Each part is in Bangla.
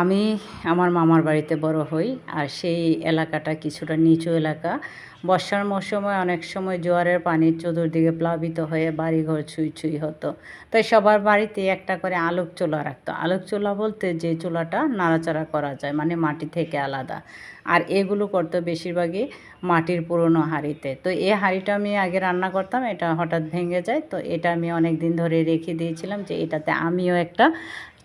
আমি আমার মামার বাড়িতে বড় হই। আর সেই এলাকাটা কিছুটা নিচু এলাকা। বর্ষার মৌসুমে অনেক সময় জোয়ারের পানি চতুর্দিকে প্লাবিত হয়ে বাড়িঘর ছুঁই ছুঁই হতো। তাই সবার বাড়িতে একটা করে আলোক চুলা রাখতো। আলোক চুলা বলতে যে চুলাটা নাড়াচাড়া করা যায়, মানে মাটি থেকে আলাদা। আর এগুলো করতো বেশিরভাগই মাটির পুরনো হাঁড়িতে। তো এই হাঁড়িটা আমি আগে রান্না করতাম, এটা হঠাৎ ভেঙে যায়। তো এটা আমি অনেক দিন ধরে রেখে দিয়েছিলাম যে এটাতে আমিও একটা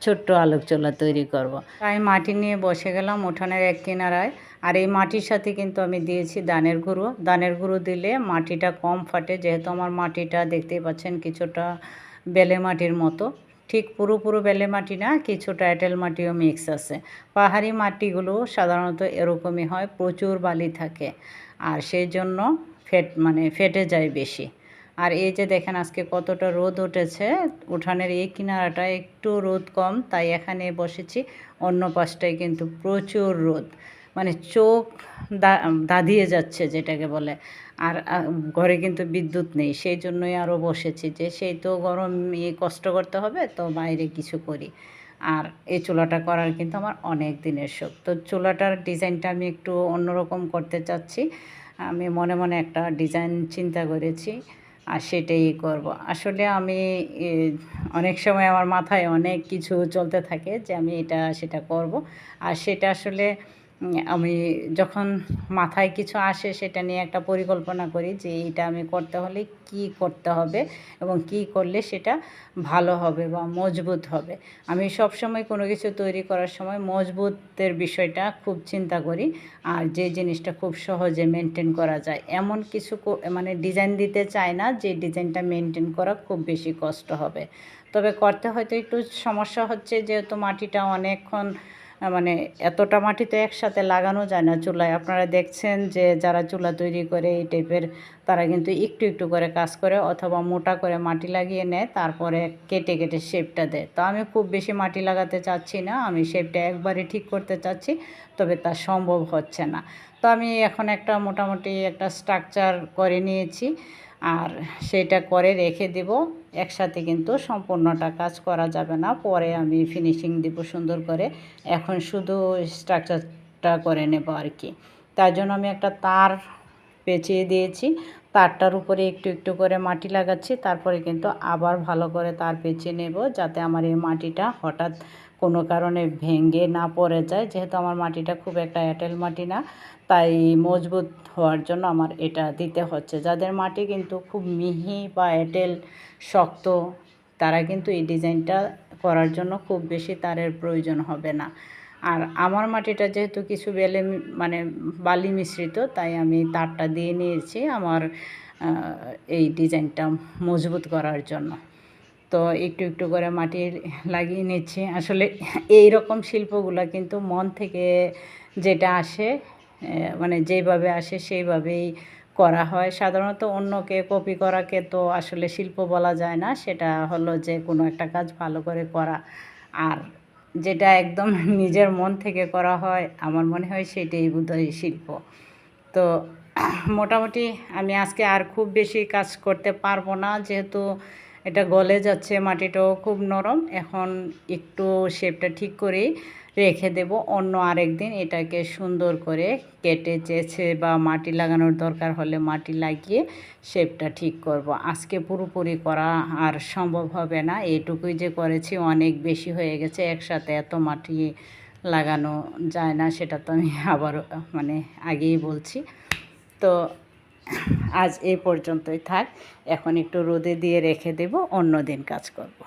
ছোট্ট আলোক চুলা তৈরি করব। তাই মাটি নিয়ে বসে গেলাম উঠানের এক কিনারায়। আর এই মাটির সাথে কিন্তু আমি দিয়েছি ধানের গুঁড়ো। ধানের গুঁড়ো দিলে মাটিটা কম ফাটে, যেহেতু আমার মাটিটা দেখতেই পাচ্ছেন কিছুটা বেলে মাটির মতো। ঠিক পুরো বেলে মাটি না, কিছুটা এঁটেল মাটিও মিক্স আছে। পাহাড়ি মাটিগুলো সাধারণত এরকমই হয়, প্রচুর বালি থাকে। আর সেই জন্য ফেটে যায় বেশি। আর এই যে দেখেন আজকে কতটা রোদ উঠেছে। উঠানের এই কিনারাটা একটু রোদ কম, তাই এখানে বসেছি। অন্য পাশটায় কিন্তু প্রচুর রোদ, মানে চোখ ধাঁধিয়ে যাচ্ছে যেটাকে বলে। আর ঘরে কিন্তু বিদ্যুৎ নেই, সেই জন্যই আরও বসেছি যে সেই তো গরম কষ্ট করতে হবে, তো বাইরে কিছু করি। আর এই চুলাটা করার কিন্তু আমার অনেক দিনের শখ। তো চুলাটার ডিজাইনটা আমি একটু অন্যরকম করতে চাচ্ছি। আমি মনে মনে একটা ডিজাইন চিন্তা করেছি, আর সেটাই করব। আসলে আমি এ অনেক সময় আমার মাথায় অনেক কিছু চলতে থাকে যে আমি এটা সেটা করব। আর সেটা আসলে আমি যখন মাথায় কিছু আসে সেটা নিয়ে একটা পরিকল্পনা করি যে এইটা আমি করতে হলে কি করতে হবে এবং কি করলে সেটা ভালো হবে বা মজবুত হবে। আমি সবসময় কোনো কিছু তৈরি করার সময় মজবুতের বিষয়টা খুব চিন্তা করি। আর যে জিনিসটা খুব সহজে মেনটেন করা যায় এমন কিছু মানে ডিজাইন দিতে চাই না যে ডিজাইনটা মেনটেন করা খুব বেশি কষ্ট হবে। তবে করতে হয়তো একটু সমস্যা হচ্ছে, যেহেতু মাটিটা অনেকক্ষণ মানে এতটা মাটি তো একসাথে লাগানো যায় না চুলায়। আপনারা দেখছেন যে যারা চুলা তৈরি করে এই টাইপের, তারা কিন্তু একটু একটু করে কাজ করে অথবা মোটা করে মাটি লাগিয়ে নেয়, তারপরে কেটে কেটে শেপটা দেয়। তো আমি খুব বেশি মাটি লাগাতে চাচ্ছি না, আমি শেপটা একবারে ঠিক করতে চাচ্ছি, তবে তা সম্ভব হচ্ছে না। তো আমি এখন একটা মোটামুটি একটা স্ট্রাকচার করে নিয়েছি, আর সেটা করে রেখে দেব। একসাথে কিন্তু সম্পূর্ণটা কাজ করা যাবে না, পরে আমি ফিনিশিং দেব সুন্দর করে। এখন শুধু স্ট্রাকচারটা করে নেব আর কি। তার জন্য আমি একটা তার পেঁচিয়ে দিয়েছি, তারটার উপরে একটু একটু করে মাটি লাগাচ্ছি, তারপরে কিন্তু আবার ভালো করে তার পেঁচিয়ে নেব, যাতে আমার এই মাটিটা হঠাৎ কোনো কারণে ভেঙে না পড়ে যায়। যেহেতু আমার মাটিটা খুব একটা এঁটেল মাটি না, তাই মজবুত হওয়ার জন্য আমার এটা দিতে হচ্ছে। যাদের মাটি কিন্তু খুব মিহি বা এঁটেল শক্ত, তারা কিন্তু এই ডিজাইনটা করার জন্য খুব বেশি তারের প্রয়োজন হবে না। আর আমার মাটিটা যেহেতু কিছু মানে বালি মিশ্রিত, তাই আমি তারটা দিয়ে নিয়েছি আমার এই ডিজাইনটা মজবুত করার জন্য। তো একটু একটু করে মাটি লাগিয়ে নিচ্ছি। আসলে এই রকম শিল্পগুলো কিন্তু মন থেকে যেটা আসে, মানে যেইভাবে আসে সেইভাবেই করা হয়। সাধারণত অন্যকে কপি করাকে তো আসলে শিল্প বলা যায় না, সেটা হলো যে কোনো একটা কাজ ভালো করে করা। আর যেটা একদম নিজের মন থেকে করা হয়, আমার মনে হয় সেটাই বোধহয় শিল্প। তো মোটামুটি আমি আজকে আর খুব বেশি কাজ করতে পারবো না, যেহেতু এটা গলে যাচ্ছে, মাটিটাও খুব নরম। এখন একটু শেপটা ঠিক করেই রেখে দেব, অন্য আরেক দিন এটাকে সুন্দর করে কেটে চেঁচে বা মাটি লাগানোর দরকার হলে মাটি লাগিয়ে শেপটা ঠিক করব। আজকে পুরোপুরি করা আর সম্ভব হবে না, এটুকুই যে করেছি অনেক বেশি হয়ে গেছে, একসাথে এত মাটি লাগানো যায় না, সেটা তো আমি আবারও মানে আগেই বলছি। তো আজ এই পর্যন্তই থাক, এখন একটু রোদে দিয়ে রেখে দেব, অন্য দিন কাজ করব।